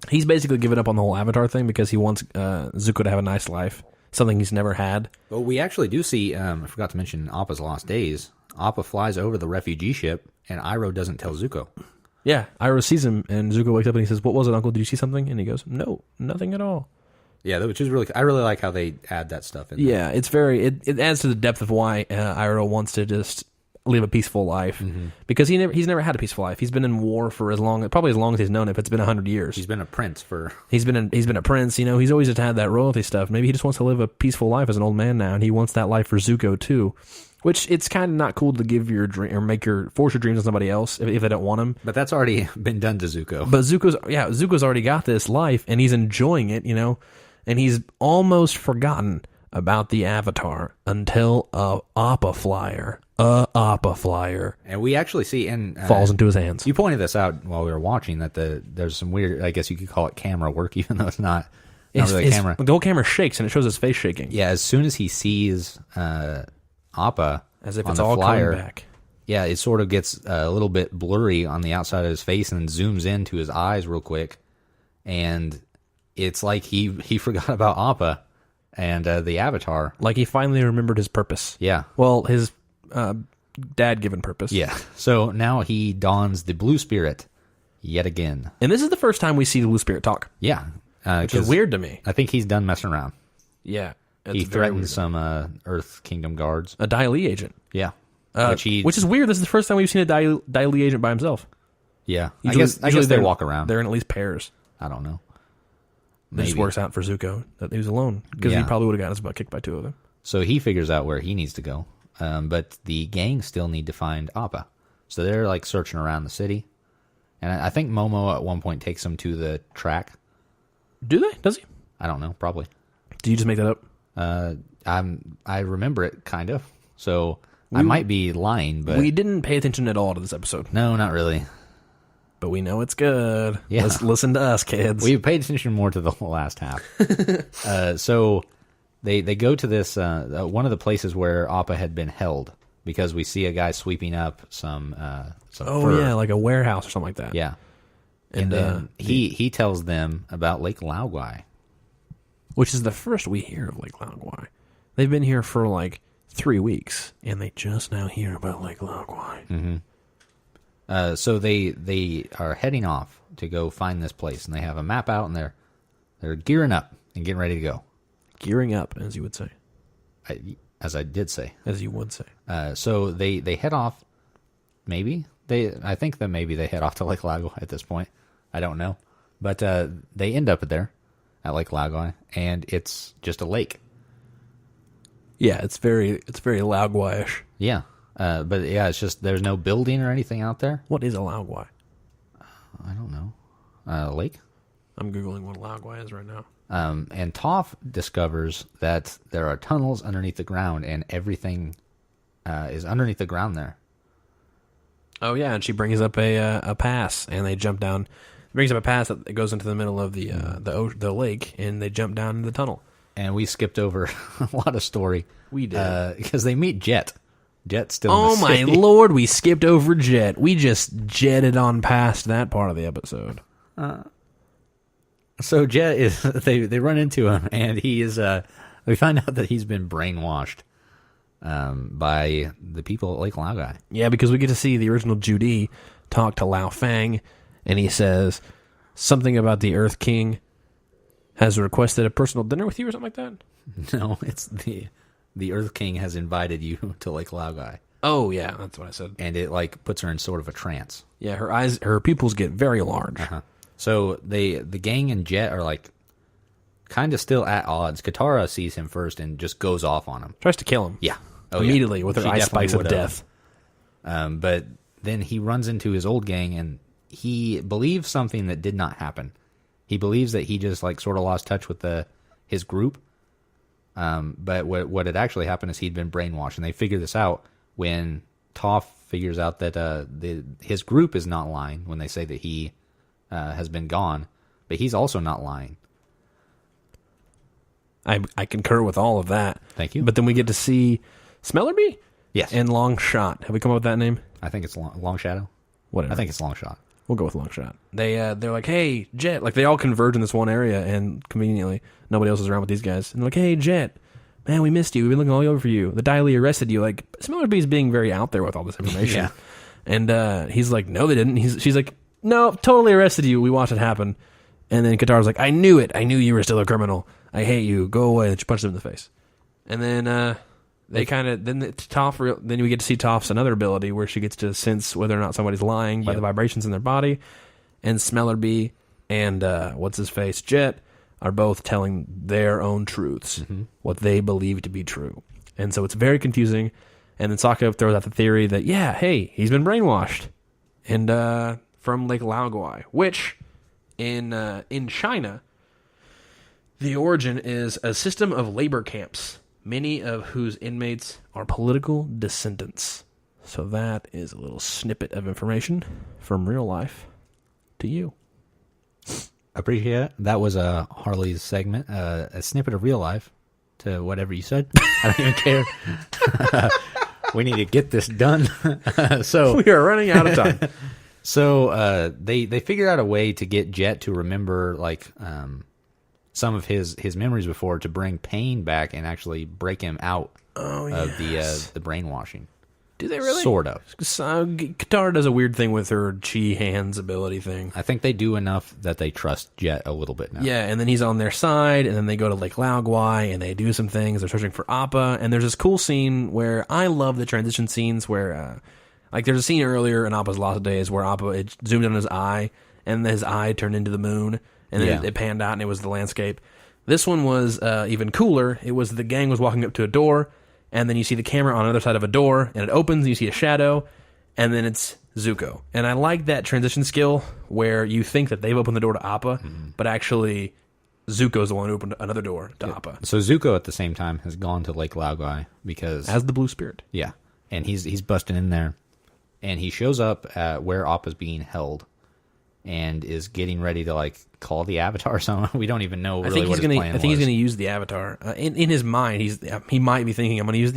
he's basically given up on the whole Avatar thing because he wants Zuko to have a nice life. Something he's never had. But we actually do see, I forgot to mention Appa's Lost Days. Appa flies over the refugee ship, and Iroh doesn't tell Zuko. Yeah, Iroh sees him, and Zuko wakes up and he says, what was it, Uncle? Did you see something? And he goes, no, nothing at all. Yeah, which is really... I really like how they add that stuff in there. Yeah, it's very... It adds to the depth of why Iroh wants to just live a peaceful life. Mm-hmm. Because he's never had a peaceful life. He's been in war for probably as long as he's known it, but it's been 100 years. He's been a prince for... He's been a prince, he's always just had that royalty stuff. Maybe he just wants to live a peaceful life as an old man now, and he wants that life for Zuko too. Which, it's kind of not cool to give your dream, or force your dreams on somebody else if they don't want them. But that's already been done to Zuko. But Zuko's already got this life, and he's enjoying it, and he's almost forgotten about the Avatar until a Appa flyer, and we actually see falls into his hands. You pointed this out while we were watching that there's some weird, I guess you could call it camera work, even though it's not really camera. The whole camera shakes and it shows his face shaking. Yeah, as soon as he sees Appa, as if on it's the all flyer, coming back. Yeah, it sort of gets a little bit blurry on the outside of his face and zooms into his eyes real quick, and it's like he forgot about Appa and the Avatar. Like he finally remembered his purpose. Yeah. Well, his dad-given purpose. Yeah. So now he dons the Blue Spirit yet again. And this is the first time we see the Blue Spirit talk. Yeah. Which is weird to me. I think he's done messing around. Yeah. He threatens some Earth Kingdom guards. A Dai Li agent. Yeah. Which is weird. This is the first time we've seen a Dai Li agent by himself. Yeah. I guess they walk around. They're in at least pairs. I don't know. It just works out for Zuko that he was alone because he probably would have gotten his butt kicked by two of them. So he figures out where he needs to go, but the gang still need to find Appa. So they're like searching around the city, and I think Momo at one point takes him to the track. Do they? Does he? I don't know. Probably. Do you just make that up? I remember it kind of. So I might be lying, but we didn't pay attention at all to this episode. No, not really. But we know it's good. Yeah. Let's listen to us, kids. We paid attention more to the last half. So they go to this one of the places where Appa had been held because we see a guy sweeping up some fur. Yeah, like a warehouse or something like that. Yeah. And then he tells them about Lake Laogai. Which is the first we hear of Lake Laogai. They've been here for like 3 weeks, and they just now hear about Lake Laogai. Mm-hmm. So they are heading off to go find this place, and they have a map out, and they're gearing up and getting ready to go. Gearing up, as you would say. As I did say. As you would say. So they head off. Maybe I think that maybe they head off to Lake Laogai at this point. I don't know, but they end up there at Lake Laogai, and it's just a lake. Yeah, it's very Laogai-ish. Yeah. But yeah, it's just there's no building or anything out there. What is a Laogai? I don't know. Lake? I'm Googling what a Laogai is right now. And Toph discovers that there are tunnels underneath the ground, and everything is underneath the ground there. Oh yeah, and she brings up a pass, and they jump down. Brings up a pass that goes into the middle of the lake, and they jump down into the tunnel. And we skipped over a lot of story. We did. Because they meet Jet. Jet's still Oh in the my city. lord, we skipped over Jet. We just jetted on past that part of the episode. So Jet is they run into him, and he is we find out that he's been brainwashed by the people at Lake Laogai. Yeah, because we get to see the original Judy talk to Lao Fang, and he says something about the Earth King has requested a personal dinner with you or something like that. No, it's the Earth King has invited you to Lake Laogai. Oh yeah, that's what I said. And it like puts her in sort of a trance. Yeah, her pupils get very large. Uh-huh. So the gang and Jet are like kind of still at odds. Katara sees him first and just goes off on him. Tries to kill him. Yeah. Immediately with her She ice definitely spikes of would've. death. But then he runs into his old gang, and he believes something that did not happen. He believes that he just like sort of lost touch with his group. But what had actually happened is he'd been brainwashed, and they figure this out when Toph figures out that his group is not lying when they say that he has been gone, but he's also not lying. I concur with all of that. Thank you. But then we get to see Smellerby? Yes. And Long Shot. Have we come up with that name? I think it's Long Shadow. Whatever. I think it's Long Shot. We'll go with Long Shot. They're like, hey, Jet. Like, they all converge in this one area, and conveniently, nobody else is around with these guys. And they're like, hey, Jet, man, we missed you. We've been looking all over for you. The Daily arrested you. Like, Smellerby's being very out there with all this information. Yeah. And he's like, no, they didn't. She's like, no, totally arrested you. We watched it happen. And then Katara's like, I knew it. I knew you were still a criminal. I hate you. Go away. And she punches him in the face. And then they kind of then we get to see Toph's another ability where she gets to sense whether or not somebody's lying by the vibrations in their body. And Smellerby and what's his face Jet are both telling their own truths, what they believe to be true. And so it's very confusing. And then Sokka throws out the theory that hey, he's been brainwashed, and from Lake Laogai, which in China, the origin is a system of labor camps, many of whose inmates are political dissentants. So that is a little snippet of information from real life to you. Appreciate it. That was Harley's segment, a snippet of real life to whatever you said. I don't even care. We need to get this done. So We are running out of time. So they figured out a way to get Jet to remember like some of his memories before, to bring Pain back and actually break him out of the brainwashing. Do they really? Sort of. Katara does a weird thing with her chi hands ability thing. I think they do enough that they trust Jet a little bit now. Yeah, and then he's on their side, and then they go to Lake Laogai, and they do some things. They're searching for Appa, and there's this cool scene where I love the transition scenes where, like, there's a scene earlier in Appa's Lost Days where Appa, it zoomed in on his eye, and his eye turned into the moon, and then it panned out, and it was the landscape. This one was even cooler. It was the gang was walking up to a door, and then you see the camera on the other side of a door, and it opens, and you see a shadow, and then it's Zuko. And I like that transition skill where you think that they've opened the door to Appa, but actually Zuko's the one who opened another door to Appa. So Zuko at the same time has gone to Lake Laogai because As the Blue Spirit. yeah, and he's busting in there, and he shows up at where Appa's being held, and is getting ready to like call the Avatar. So we don't even know really what his plan was. I think he's gonna use the Avatar. In his mind, he might be thinking, I'm gonna use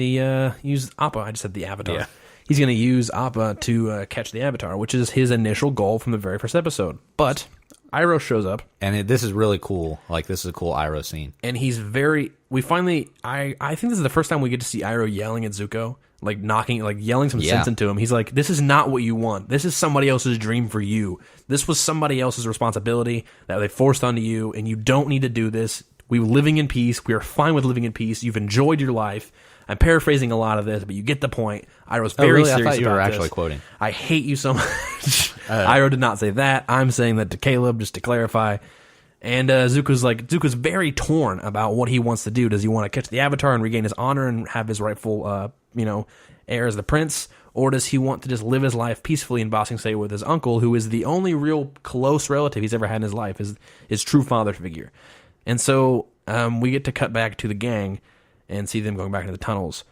use Appa. I just said the Avatar. Yeah. He's gonna use Appa to catch the Avatar, which is his initial goal from the very first episode. But Iroh shows up, And this is really cool. Like, this is a cool Iroh scene. and he's very. We finally. I think this is the first time we get to see Iroh yelling at Zuko, like yelling some sense into him. He's like, "This is not what you want. This is somebody else's dream for you. This was somebody else's responsibility that they forced onto you, and you don't need to do this. We're living in peace. We are fine with living in peace. You've enjoyed your life." I'm paraphrasing a lot of this, but you get the point. Iroh's very really? serious I thought you were about actually this. quoting. I hate you so much. Iroh did not say that. I'm saying that to Caleb, just to clarify. And Zuko's very torn about what he wants to do. Does he want to catch the Avatar and regain his honor and have his rightful, heir as the prince? Or does he want to just live his life peacefully in Ba Sing Se with his uncle, who is the only real close relative he's ever had in his life, his true father figure? And so we get to cut back to the gang and see them going back into the tunnels.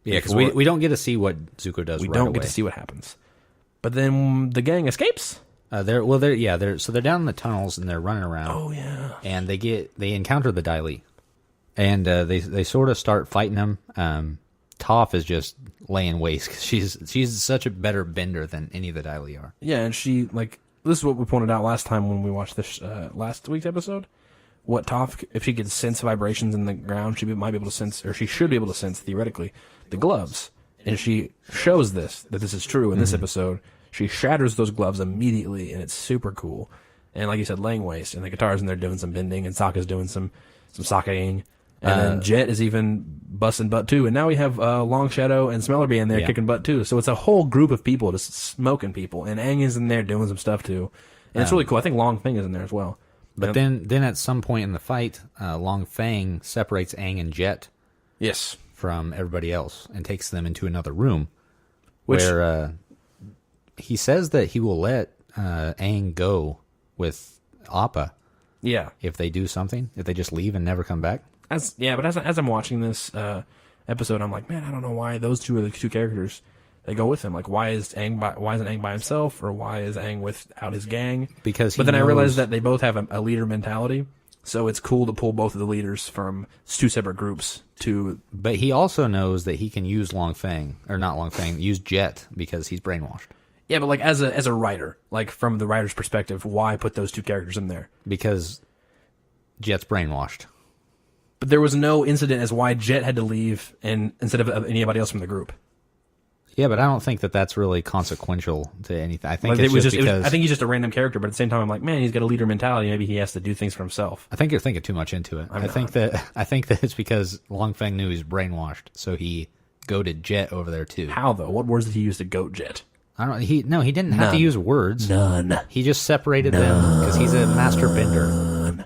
Yeah, because we don't get to see what Zuko does. We right don't away. get to see what happens. But then the gang escapes. They're down in the tunnels and they're running around. Oh yeah. And they encounter the Dai Li, and they sort of start fighting them. Toph is just laying waste 'cause she's such a better bender than any of the Dai Li are. Yeah, and she this is what we pointed out last time when we watched this last week's episode. What Toph, if she could sense vibrations in the ground, might be able to sense, or she should be able to sense theoretically, the gloves. And she shows that this is true in this episode. She shatters those gloves immediately, and it's super cool. And like you said, laying waste, and the guitar's in there doing some bending, and Sokka's doing some sakeing. And then Jet is even busting butt too. And now we have Long Shadow and Smellerby in there kicking butt too. So it's a whole group of people just smoking people. And Aang is in there doing some stuff too. And it's really cool. I think Long Feng is in there as well. But then at some point in the fight, Long Feng separates Aang and Jet Yes. from everybody else and takes them into another room Which, where he says that he will let Aang go with Appa yeah. if they do something, if they just leave and never come back. As I'm watching this episode, I'm like, man, I don't know why those two are the two characters they go with him. Like, why isn't Aang by himself, or why is Aang without his gang? Because but then I realized that they both have a leader mentality, so it's cool to pull both of the leaders from two separate groups to. But he also knows that he can use use Jet because he's brainwashed. Yeah, but like as a writer, like from the writer's perspective, why put those two characters in there? Because Jet's brainwashed. But there was no incident as why Jet had to leave and instead of anybody else from the group. Yeah, but I don't think that that's really consequential to anything. I think Like, it's just because I think he's just a random character, but at the same time, I'm like, man, he's got a leader mentality. Maybe he has to do things for himself. I think you're thinking too much into it. I think that it's because Long Feng knew he's brainwashed, so he goaded Jet over there too. How though? What words did he use to goat Jet? I don't. He didn't have to use words. None. He just separated them because he's a master bender.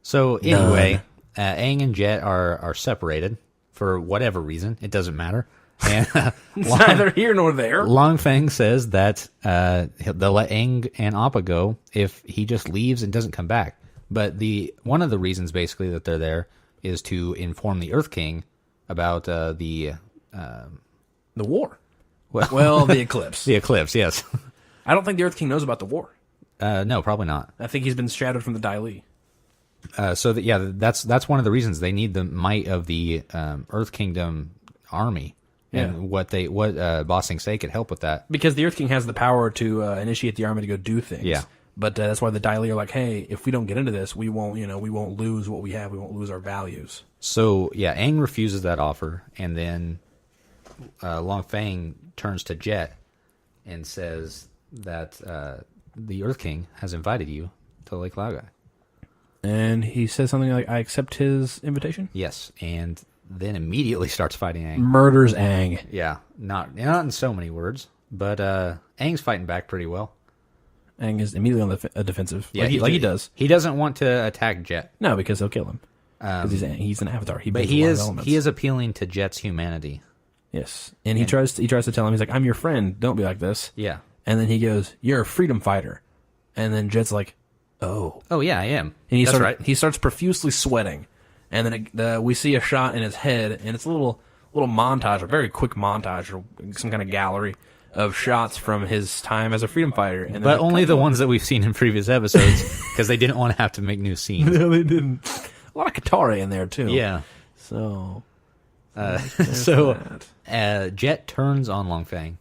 So anyway, Aang and Jet are separated for whatever reason. It doesn't matter. And It's neither here nor there. Long Feng says that they'll let Aang and Appa go if he just leaves and doesn't come back. But one of the reasons basically that they're there is to inform the Earth King about the war. Well, The eclipse. The eclipse, yes. I don't think the Earth King knows about the war. No, probably not. I think he's been shadowed from the Dai Li. That's one of the reasons they need the might of the Earth Kingdom army. And what Ba Sing Se could help with that. Because the Earth King has the power to initiate the army to go do things. Yeah. But that's why the Dai Li are like, hey, if we don't get into this, we won't lose what we have. We won't lose our values. So, yeah, Aang refuses that offer, and then Long Feng turns to Jet and says that the Earth King has invited you to Lake Laogai. And he says something like, I accept his invitation? Yes, and then immediately starts fighting Aang. Murders Aang. Yeah, not in so many words, but Aang's fighting back pretty well. Aang is immediately on the defensive, Yeah, he does. He doesn't want to attack Jet. No, because they'll kill him. Because he's an avatar. But he is appealing to Jet's humanity. Yes, and he tries to tell him, he's like, I'm your friend. Don't be like this. Yeah. And then he goes, you're a freedom fighter. And then Jet's like, oh, yeah, I am. and That's right. he starts profusely sweating. And then we see a shot in his head, and it's a little montage, a very quick montage, or some kind of gallery of shots from his time as a freedom fighter. And But only the ones that we've seen in previous episodes, because they didn't want to have to make new scenes. No, they didn't. A lot of Katara in there too. Yeah. So, Jet turns on Long Feng.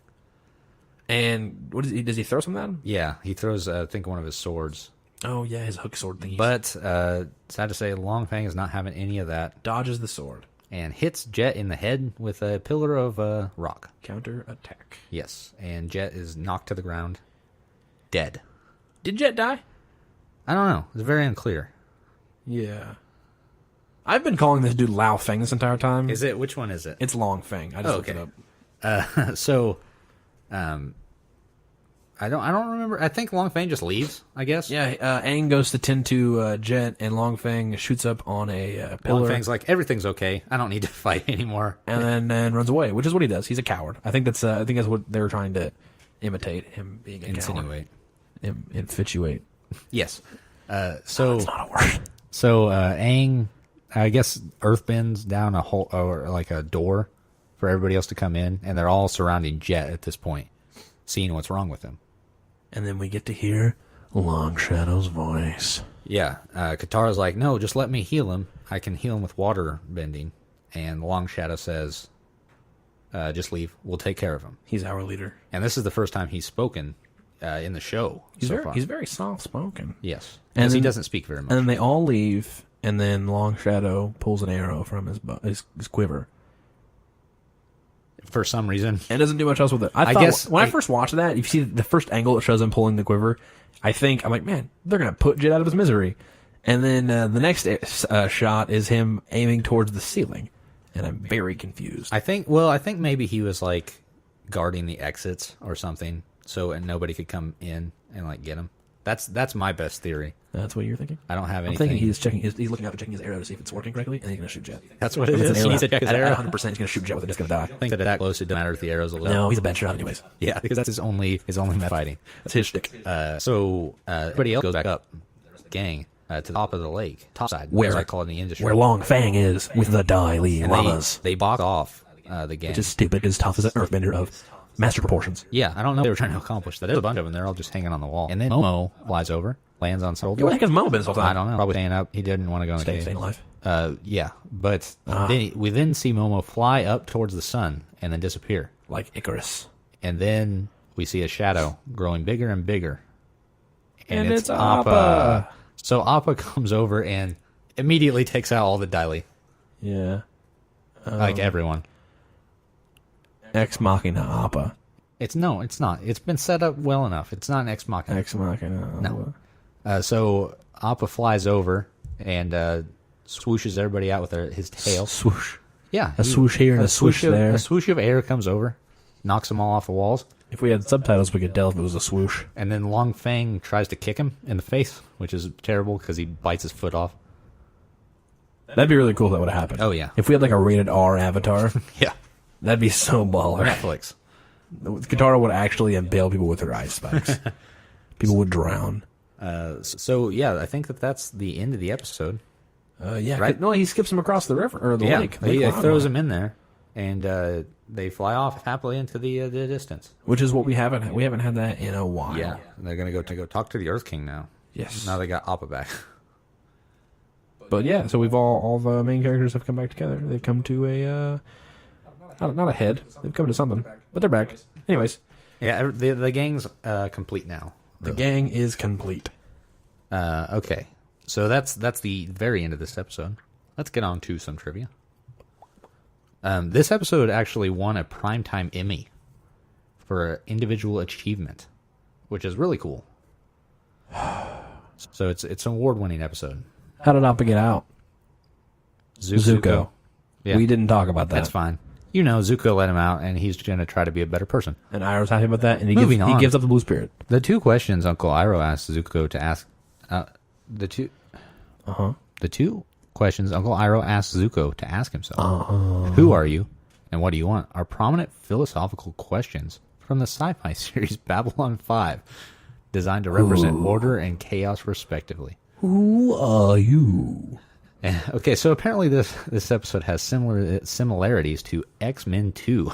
and what does he throw something at him? Yeah, he throws, I think, one of his swords. Oh yeah, his hook sword thing. But sad to say, Long Feng is not having any of that, dodges the sword. and hits Jet in the head with a pillar of rock. Counter attack. Yes, and Jet is knocked to the ground, dead. Did Jet die? I don't know. It's very unclear. Yeah. I've been calling this dude Lao Feng this entire time. Is it? Which one is it? It's Long Feng. I just looked it up. So, I don't remember. I think Long Feng just leaves, I guess. Yeah, Aang goes to tend to Jet, and Long Feng shoots up on a pillar. Long Feng's like, everything's okay. I don't need to fight anymore. And then runs away, which is what he does. He's a coward. I think that's what they were trying to imitate, him being a Insinuate. coward. Infatuate. Yes. That's not a word. So Aang, I guess, earthbends down a hole, or like a door for everybody else to come in, and they're all surrounding Jet at this point. seeing what's wrong with him. And then we get to hear Long Shadow's voice. Yeah, Katara's like, no, just let me heal him. I can heal him with water bending. And Long Shadow says, just leave. We'll take care of him. He's our leader. And this is the first time he's spoken in the show far. He's very soft-spoken. Yes, And because he then- doesn't speak very much. And then they all leave, and then Long Shadow pulls an arrow from his quiver. For some reason. And doesn't do much else with it. I guess when I first watched that, you see the first angle it shows him pulling the quiver, I'm like, man, they're going to put Jet out of his misery. And then the next shot is him aiming towards the ceiling. And I'm very confused. I think maybe he was like guarding the exits or something, and nobody could come in and like get him. That's my best theory. That's what you're thinking? I don't have I'm anything. thinking he's looking up and checking his arrow to see if it's working correctly, and then he's going to shoot Jet. That's what it If it's is. an He needs to check his arrow. 100% he's going to shoot Jet with it. It's going to die. I think that close, it doesn't matter if the arrow's a little. No, he's a bad shot anyways. Yeah, because that's his only method fighting. That's his shtick. So everybody else goes back up, gang, to the top of the lake, topside, Where- as I call it in the industry. Where Long Fang is with the Dai Li And Llamas. they block off the gang. Which is stupid, as tough as an earthbender of master proportions. Yeah, I don't know what they were trying to accomplish. There's a bunch of them. They're all just hanging on the wall. And then Momo flies over, lands on shoulder. What the heck has Momo been this whole time? I don't know. Probably staying up. He didn't want to go in the cave. Staying alive. Yeah, but we then see Momo fly up towards the sun and then disappear. Like Icarus. And then we see a shadow growing bigger and bigger. And it's Appa. So Appa comes over and immediately takes out all the Daily. Yeah. Like everyone. Ex Machina Appa. It's not. It's been set up well enough. It's not an ex machina. Ex Machina. No. So Appa flies over and swooshes everybody out with his tail. Swoosh. Yeah. A swoosh here and a swoosh there. A swoosh of air comes over, knocks them all off the walls. If we had subtitles, we could tell if it was a swoosh. And then Long Fang tries to kick him in the face, which is terrible because he bites his foot off. That'd be really cool if that would have happened. Oh, yeah. If we had like a rated R avatar, Yeah. that'd be so baller. Netflix. Katara would actually impale people with her ice spikes. People would drown. So, yeah, I think that's the end of the episode. Yeah. Right. No, he skips him across the river or the lake. He Lake throws Lava. him in there, and they fly off happily into the distance. Which is what we haven't had that in a while. Yeah, and they're gonna go talk to the Earth King now. Yes. Now they got Appa back. But yeah, so we've all the main characters have come back together. They've come to a not a head. They've come to something, but they're back. Anyways, Yeah, the gang's complete now. the gang is complete. Okay, so that's the very end of this episode. Let's get on to some trivia. This episode actually won a Primetime Emmy for individual achievement, which is really cool. So it's an award-winning episode. How did Appa get out? Zuko. Yeah, We didn't talk about that. that's fine. You know, Zuko let him out, and he's going to try to be a better person. And Iroh's happy about that, and he Moving on. gives up the blue spirit. The two questions Uncle Iroh asked Zuko to ask, the two questions Uncle Iroh asked Zuko to ask himself, who are you and what do you want, are prominent philosophical questions from the sci-fi series Babylon 5, designed to represent order and chaos respectively. Who are you? Okay, so apparently this episode has similarities to X-Men 2,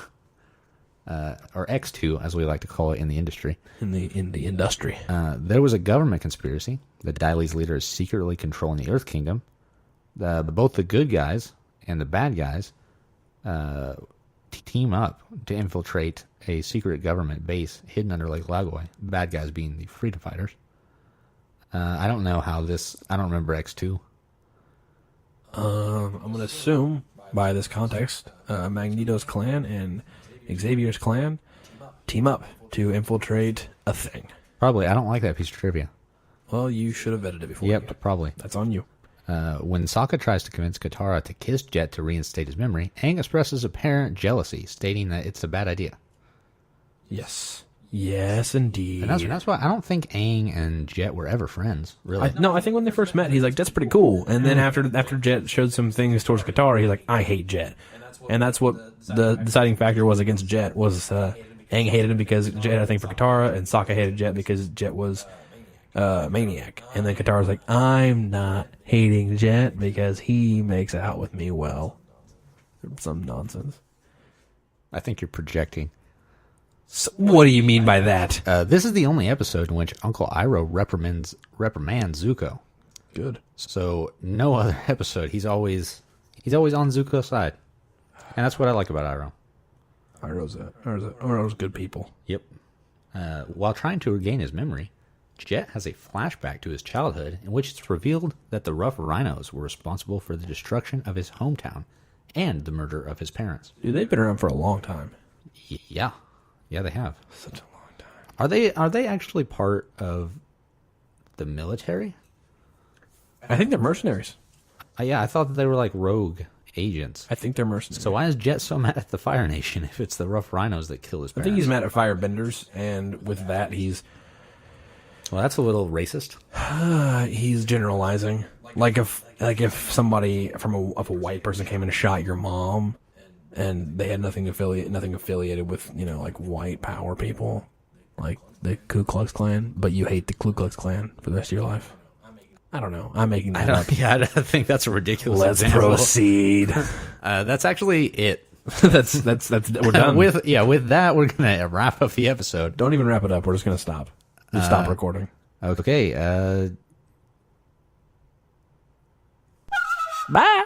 or X2 as we like to call it in the industry. In the industry. There was a government conspiracy. The Daily's leader is secretly controlling the Earth Kingdom. Both the good guys and the bad guys team up to infiltrate a secret government base hidden under Lake Laogai. The bad guys being the freedom fighters. I don't know how this... I don't remember X2. I'm going to assume, by this context, Magneto's clan and Xavier's clan team up to infiltrate a thing. Probably. I don't like that piece of trivia. Well, you should have vetted it before. Yep, probably. That's on you. When Sokka tries to convince Katara to kiss Jet to reinstate his memory, Aang expresses apparent jealousy, stating that it's a bad idea. Yes. Yes, indeed. And that's why I don't think Aang and Jet were ever friends, really. I think when they first met, he's like, "That's pretty cool." And then after Jet showed some things towards Katara, he's like, "I hate Jet," and that's what the deciding factor was against Jet. Was Aang hated him because Jet had a thing for Katara, and Sokka hated Jet because Jet was maniac. And then Katara's like, "I'm not hating Jet because he makes out with me well." Some nonsense. I think you're projecting. So what do you mean by that? This is the only episode in which Uncle Iroh reprimands Zuko. Good. So no other episode. He's always on Zuko's side, and that's what I like about Iroh. Iroh's good people. Yep. While trying to regain his memory, Jet has a flashback to his childhood in which it's revealed that the rough rhinos were responsible for the destruction of his hometown and the murder of his parents. Dude, they've been around for a long time. Yeah, they have. Such a long time. Are they actually part of the military? I think they're mercenaries. Yeah, I thought that they were like rogue agents. I think they're mercenaries. So why is Jet so mad at the Fire Nation if it's the rough rhinos that kill his I parents? think he's mad at firebenders, and with that, he's Well, that's a little racist. he's generalizing. Like if somebody from a white person came and shot your mom, and they had nothing affiliated with like white power people, like the Ku Klux Klan, but you hate the Ku Klux Klan for the rest of your life. I don't know. I'm making that up. Yeah, I think that's a ridiculous Let's example. proceed. That's actually it. that's we're done. With that, we're gonna wrap up the episode. Don't even wrap it up. We're just gonna stop. Just stop recording. Okay. Bye.